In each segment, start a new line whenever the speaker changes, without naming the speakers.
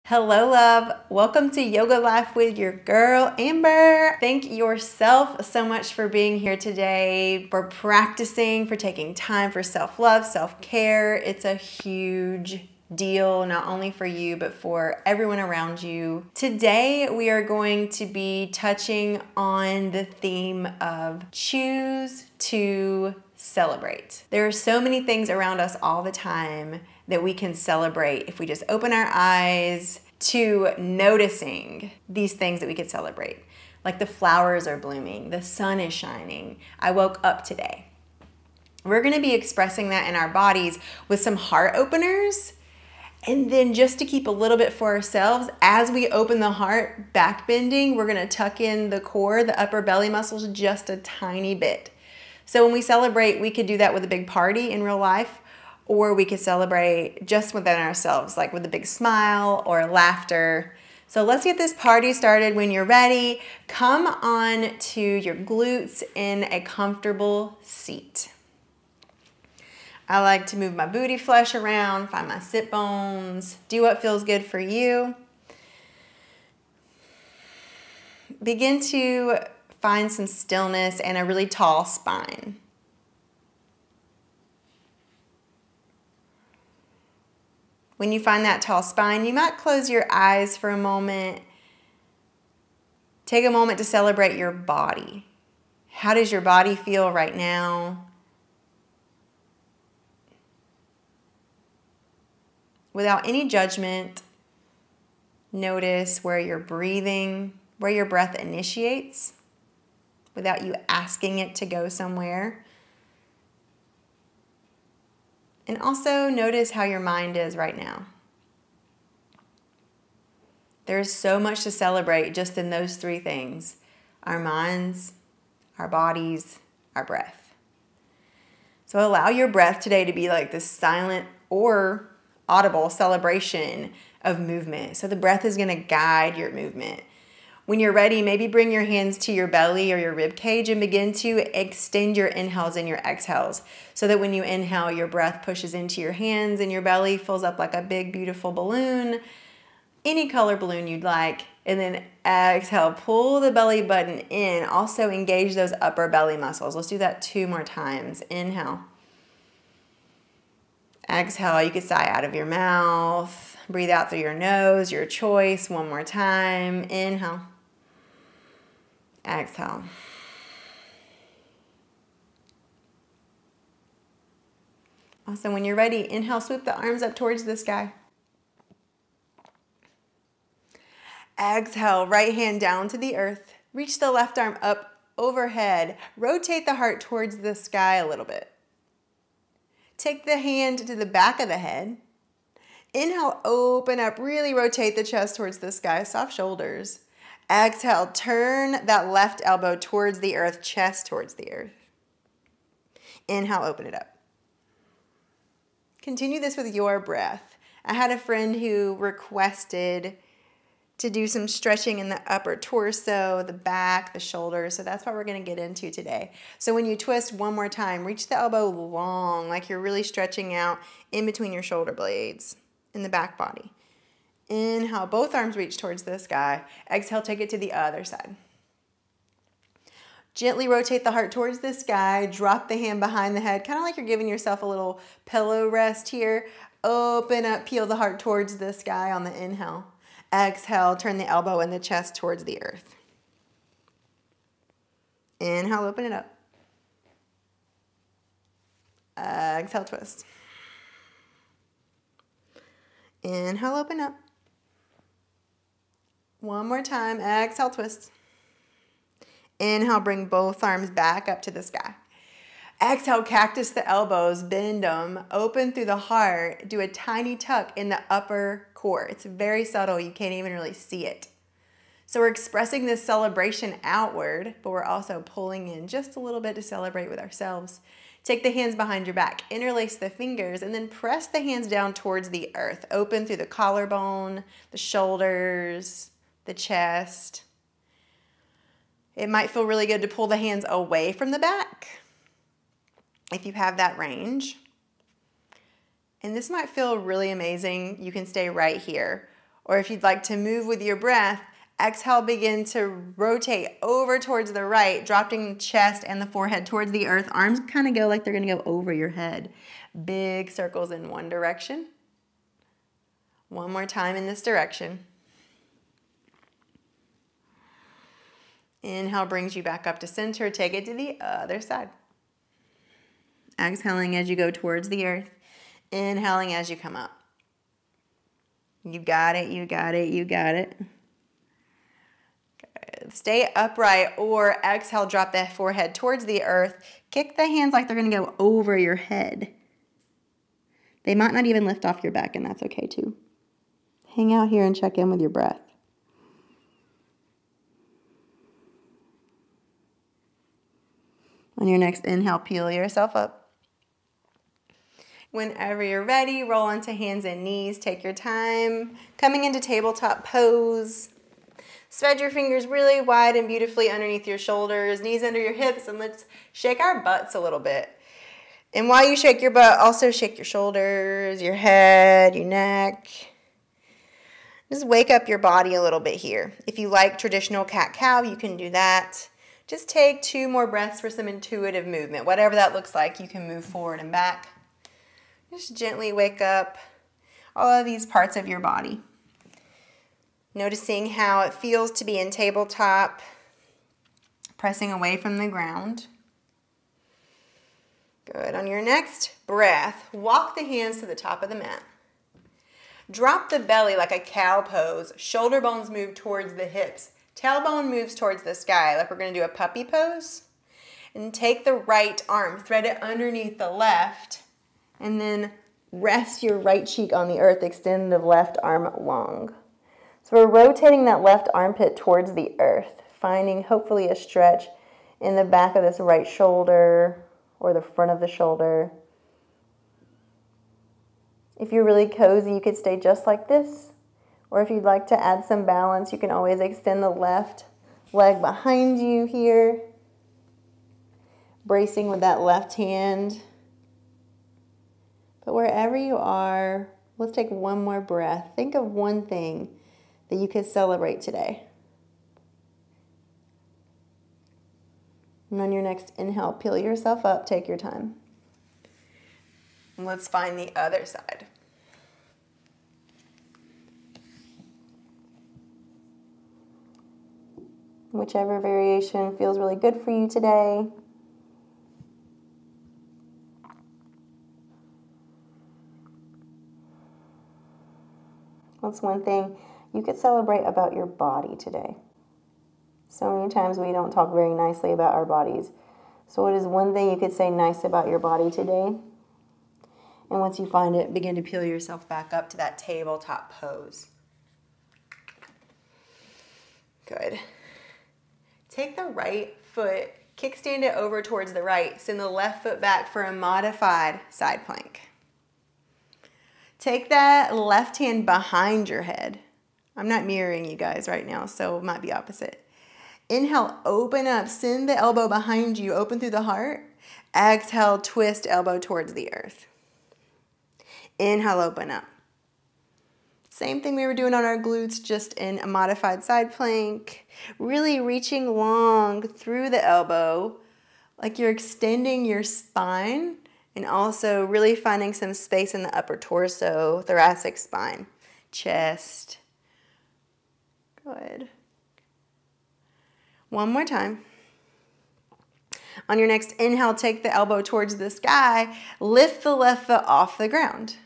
Hello, love. Welcome to Yoga Life with your girl, Amber. Thank yourself so much for being here today, for practicing, for taking time for self-love, self-care. It's a huge deal, not only for you, but for everyone around you. Today, we are going to be touching on the theme of choose to celebrate. There are so many things around us all the time that we can celebrate if we just open our eyes to noticing these things that we could celebrate. Like the flowers are blooming, the sun is shining, I woke up today. We're gonna be expressing that in our bodies with some heart openers. And then just to keep a little bit for ourselves, as we open the heart, back bending, we're gonna tuck in the core, the upper belly muscles just a tiny bit. So when we celebrate, we could do that with a big party in real life, or we could celebrate just within ourselves, like with a big smile or laughter. So let's get this party started. When you're ready, come on to your glutes in a comfortable seat. I like to move my booty flesh around, find my sit bones, do what feels good for you. Begin to find some stillness and a really tall spine. When you find that tall spine, you might close your eyes for a moment. Take a moment to celebrate your body. How does your body feel right now? Without any judgment, notice where you're breathing, where your breath initiates, without you asking it to go somewhere. And also notice how your mind is right now. There's so much to celebrate just in those three things: our minds, our bodies, our breath. So allow your breath today to be like this silent or audible celebration of movement. So the breath is going to guide your movement. When you're ready, maybe bring your hands to your belly or your rib cage and begin to extend your inhales and your exhales so that when you inhale, your breath pushes into your hands and your belly fills up like a big, beautiful balloon, any color balloon you'd like. And then exhale, pull the belly button in. Also engage those upper belly muscles. Let's do that 2 more times. Inhale. Exhale, you can sigh out of your mouth. Breathe out through your nose, your choice. 1 more time. Inhale. Exhale. Awesome. When you're ready, inhale, swoop the arms up towards the sky. Exhale, right hand down to the earth. Reach the left arm up overhead. Rotate the heart towards the sky a little bit. Take the hand to the back of the head. Inhale, open up, really rotate the chest towards the sky, soft shoulders. Exhale, turn that left elbow towards the earth, chest towards the earth. Inhale, open it up. Continue this with your breath. I had a friend who requested to do some stretching in the upper torso, the back, the shoulders. So that's what we're going to get into today. So when you twist 1 more time, reach the elbow long, like you're really stretching out in between your shoulder blades in the back body. Inhale, both arms reach towards the sky. Exhale, take it to the other side. Gently rotate the heart towards the sky. Drop the hand behind the head, kind of like you're giving yourself a little pillow rest here. Open up, peel the heart towards the sky on the inhale. Exhale, turn the elbow and the chest towards the earth. Inhale, open it up. Exhale, twist. Inhale, open up. 1 more time. Exhale, twist. Inhale, bring both arms back up to the sky. Exhale, cactus the elbows, bend them, open through the heart, do a tiny tuck in the upper core. It's very subtle, you can't even really see it. So we're expressing this celebration outward, but we're also pulling in just a little bit to celebrate with ourselves. Take the hands behind your back, interlace the fingers, and then press the hands down towards the earth. Open through the collarbone, the shoulders, the chest. It might feel really good to pull the hands away from the back if you have that range. And this might feel really amazing. You can stay right here. Or if you'd like to move with your breath, exhale, begin to rotate over towards the right, dropping the chest and the forehead towards the earth. Arms kind of go like they're going to go over your head. Big circles in one direction. One more time in this direction. Inhale brings you back up to center. Take it to the other side. Exhaling as you go towards the earth. Inhaling as you come up. You got it, you got it, you got it. Good. Stay upright or exhale, drop the forehead towards the earth. Kick the hands like they're going to go over your head. They might not even lift off your back, and that's okay too. Hang out here and check in with your breath. On your next inhale, peel yourself up. Whenever you're ready, roll onto hands and knees. Take your time. Coming into tabletop pose. Spread your fingers really wide and beautifully underneath your shoulders, knees under your hips, and let's shake our butts a little bit. And while you shake your butt, also shake your shoulders, your head, your neck. Just wake up your body a little bit here. If you like traditional cat-cow, you can do that. Just take 2 more breaths for some intuitive movement. Whatever that looks like, you can move forward and back. Just gently wake up all of these parts of your body. Noticing how it feels to be in tabletop, pressing away from the ground. Good. On your next breath, walk the hands to the top of the mat. Drop the belly like a cow pose. Shoulder bones move towards the hips. Tailbone moves towards the sky, like we're going to do a puppy pose. And take the right arm, thread it underneath the left, and then rest your right cheek on the earth, extend the left arm long. So we're rotating that left armpit towards the earth, finding hopefully a stretch in the back of this right shoulder or the front of the shoulder. If you're really cozy, you could stay just like this. Or if you'd like to add some balance, you can always extend the left leg behind you here. Bracing with that left hand. But wherever you are, let's take one more breath. Think of one thing that you could celebrate today. And on your next inhale, peel yourself up, take your time. And let's find the other side. Whichever variation feels really good for you today. What's one thing you could celebrate about your body today? So many times we don't talk very nicely about our bodies. So what is one thing you could say nice about your body today? And once you find it, begin to peel yourself back up to that tabletop pose. Good. Take the right foot, kickstand it over towards the right. Send the left foot back for a modified side plank. Take that left hand behind your head. I'm not mirroring you guys right now, so it might be opposite. Inhale, open up, send the elbow behind you, open through the heart. Exhale, twist elbow towards the earth. Inhale, open up. Same thing we were doing on our glutes, just in a modified side plank. Really reaching long through the elbow, like you're extending your spine, and also really finding some space in the upper torso, thoracic spine, chest. Good. One more time. On your next inhale, take the elbow towards the sky. Lift the left foot off the ground.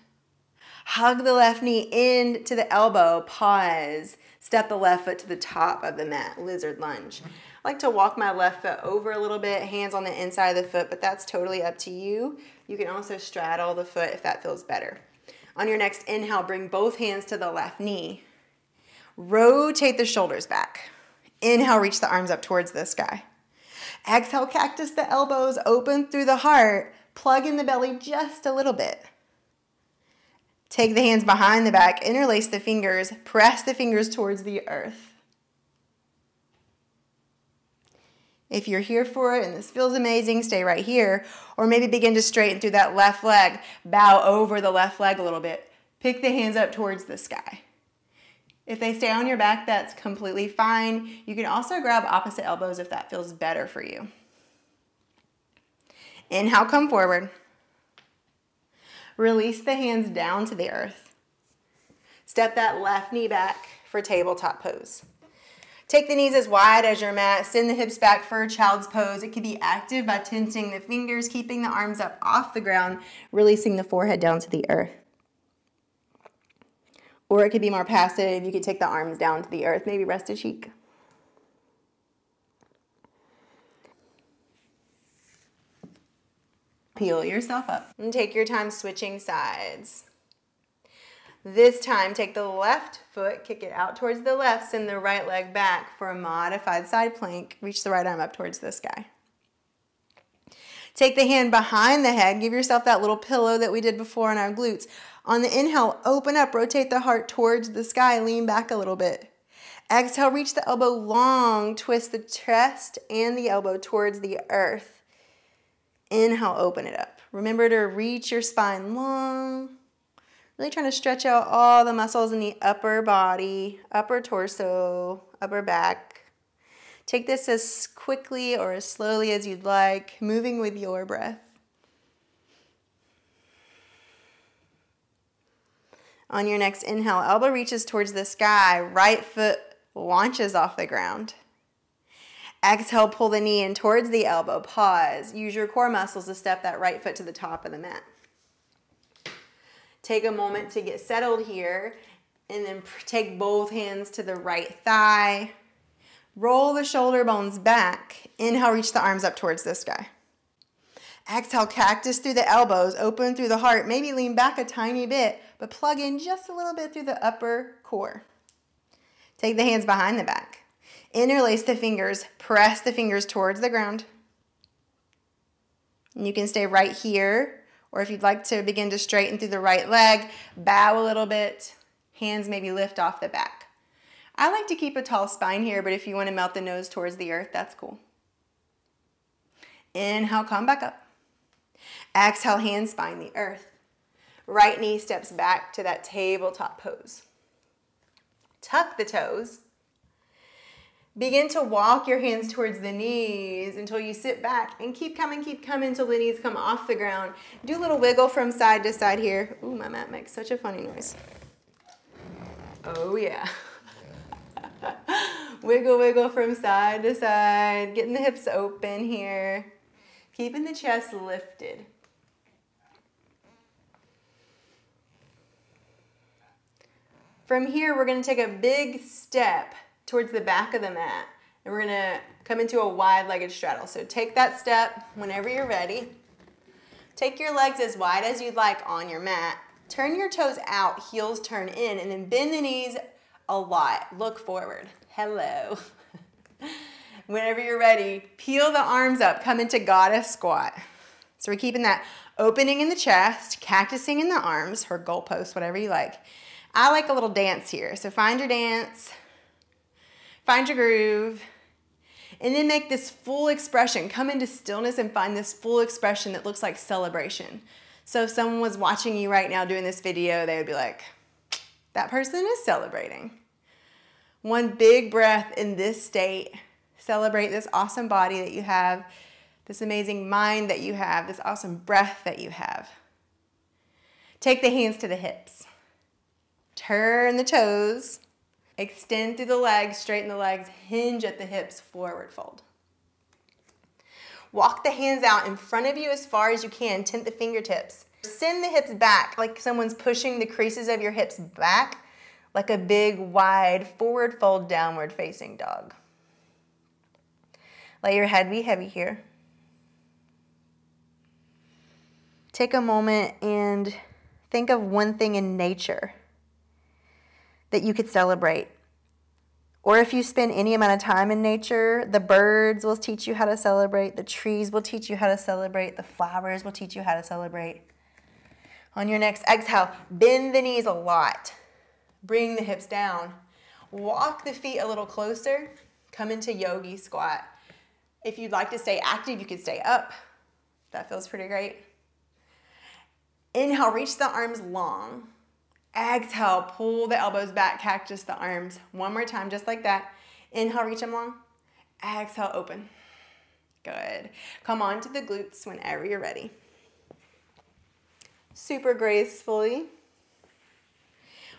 Hug the left knee into the elbow. Pause. Step the left foot to the top of the mat. Lizard lunge. I like to walk my left foot over a little bit, hands on the inside of the foot, but that's totally up to you. You can also straddle the foot if that feels better. On your next inhale, bring both hands to the left knee. Rotate the shoulders back. Inhale, reach the arms up towards the sky. Exhale, cactus the elbows, open through the heart. Plug in the belly just a little bit. Take the hands behind the back, interlace the fingers, press the fingers towards the earth. If you're here for it and this feels amazing, stay right here. Or maybe begin to straighten through that left leg. Bow over the left leg a little bit. Pick the hands up towards the sky. If they stay on your back, that's completely fine. You can also grab opposite elbows if that feels better for you. Inhale, come forward. Release the hands down to the earth. Step that left knee back for tabletop pose. Take the knees as wide as your mat. Send the hips back for child's pose. It can be active by tensing the fingers, keeping the arms up off the ground, releasing the forehead down to the earth. Or it could be more passive. You could take the arms down to the earth, maybe rest a cheek. Peel yourself up and take your time switching sides. This time, take the left foot, kick it out towards the left, send the right leg back for a modified side plank. Reach the right arm up towards the sky. Take the hand behind the head. Give yourself that little pillow that we did before on our glutes. On the inhale, open up, rotate the heart towards the sky, lean back a little bit. Exhale, reach the elbow long, twist the chest and the elbow towards the earth. Inhale, open it up. Remember to reach your spine long. Really trying to stretch out all the muscles in the upper body, upper torso, upper back. Take this as quickly or as slowly as you'd like, moving with your breath. On your next inhale, elbow reaches towards the sky, right foot launches off the ground. Exhale, pull the knee in towards the elbow, pause. Use your core muscles to step that right foot to the top of the mat. Take a moment to get settled here, and then take both hands to the right thigh. Roll the shoulder bones back. Inhale, reach the arms up towards the sky. Exhale, cactus through the elbows, open through the heart. Maybe lean back a tiny bit, but plug in just a little bit through the upper core. Take the hands behind the back. Interlace the fingers, press the fingers towards the ground. And you can stay right here, or if you'd like to begin to straighten through the right leg, bow a little bit, hands maybe lift off the back. I like to keep a tall spine here, but if you want to melt the nose towards the earth, that's cool. Inhale, come back up. Exhale, hand spine the earth. Right knee steps back to that tabletop pose. Tuck the toes. Begin to walk your hands towards the knees until you sit back and keep coming until the knees come off the ground. Do a little wiggle from side to side here. Ooh, my mat makes such a funny noise. Oh yeah. Wiggle, wiggle from side to side. Getting the hips open here. Keeping the chest lifted. From here, we're going to take a big step towards the back of the mat, and we're going to come into a wide-legged straddle. So take that step whenever you're ready. Take your legs as wide as you'd like on your mat. Turn your toes out, heels turn in, and then bend the knees a lot. Look forward. Hello. Whenever you're ready, peel the arms up, come into goddess squat. So we're keeping that opening in the chest, cactusing in the arms, or goalpost, whatever you like. I like a little dance here, so find your dance. Find your groove, and then make this full expression. Come into stillness and find this full expression that looks like celebration. So if someone was watching you right now doing this video, they would be like, that person is celebrating. One big breath in this state. Celebrate this awesome body that you have, this amazing mind that you have, this awesome breath that you have. Take the hands to the hips. Turn the toes. Extend through the legs, straighten the legs, hinge at the hips, forward fold. Walk the hands out in front of you as far as you can, tent the fingertips. Send the hips back like someone's pushing the creases of your hips back like a big, wide, forward fold, downward facing dog. Let your head be heavy here. Take a moment and think of one thing in nature that you could celebrate. Or if you spend any amount of time in nature, the birds will teach you how to celebrate, the trees will teach you how to celebrate, the flowers will teach you how to celebrate. On your next exhale, bend the knees a lot. Bring the hips down. Walk the feet a little closer. Come into yogi squat. If you'd like to stay active, you could stay up. That feels pretty great. Inhale, reach the arms long. Exhale, pull the elbows back, cactus the arms. One more time, just like that. Inhale, reach them long. Exhale, open. Good. Come on to the glutes whenever you're ready. Super gracefully.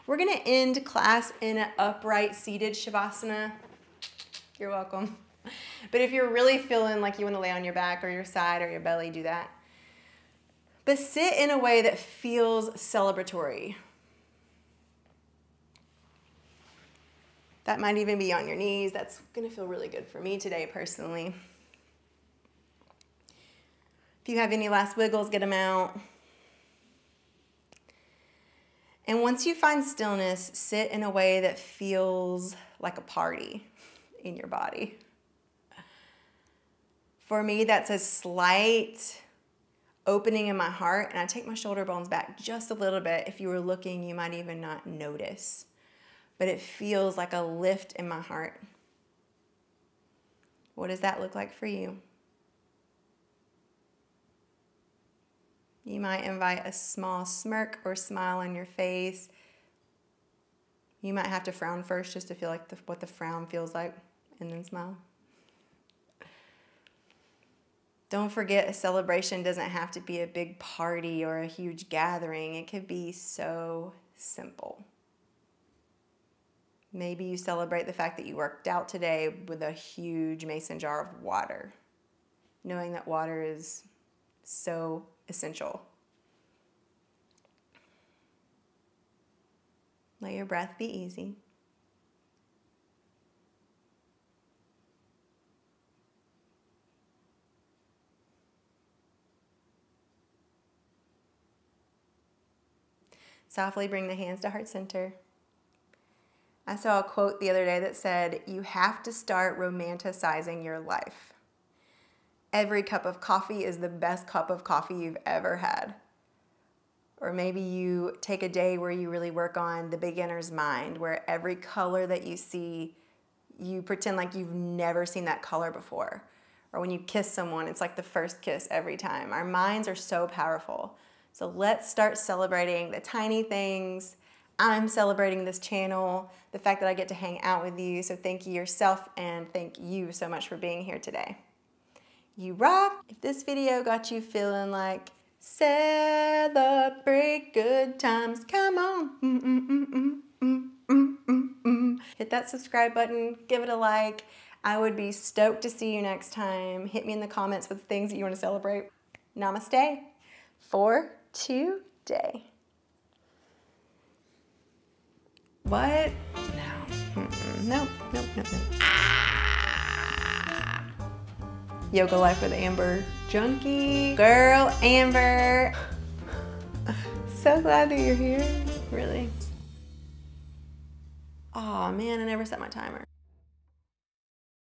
We're gonna end class in an upright seated Shavasana. You're welcome. But if you're really feeling like you wanna lay on your back or your side or your belly, do that. But sit in a way that feels celebratory. That might even be on your knees. That's gonna feel really good for me today, personally. If you have any last wiggles, get them out. And once you find stillness, sit in a way that feels like a party in your body. For me, that's a slight opening in my heart, and I take my shoulder bones back just a little bit. If you were looking, you might even not notice. But it feels like a lift in my heart. What does that look like for you? You might invite a small smirk or smile on your face. You might have to frown first just to feel like what the frown feels like, and then smile. Don't forget, a celebration doesn't have to be a big party or a huge gathering. It could be so simple. Maybe you celebrate the fact that you worked out today with a huge mason jar of water, knowing that water is so essential. Let your breath be easy. Softly bring the hands to heart center. I saw a quote the other day that said, "You have to start romanticizing your life. Every cup of coffee is the best cup of coffee you've ever had." Or maybe you take a day where you really work on the beginner's mind, where every color that you see, you pretend like you've never seen that color before. Or when you kiss someone, it's like the first kiss every time. Our minds are so powerful. So let's start celebrating the tiny things. I'm celebrating this channel, the fact that I get to hang out with you. So thank you yourself, and thank you so much for being here today. You rock. If this video got you feeling like celebrate good times, come on. Hit that subscribe button, give it a like. I would be stoked to see you next time. Hit me in the comments with things that you want to celebrate. Namaste for today. What? No. Nope. Yoga Life with Amber Junkie. Girl, Amber. So glad that you're here. Really. Oh man, I never set my timer.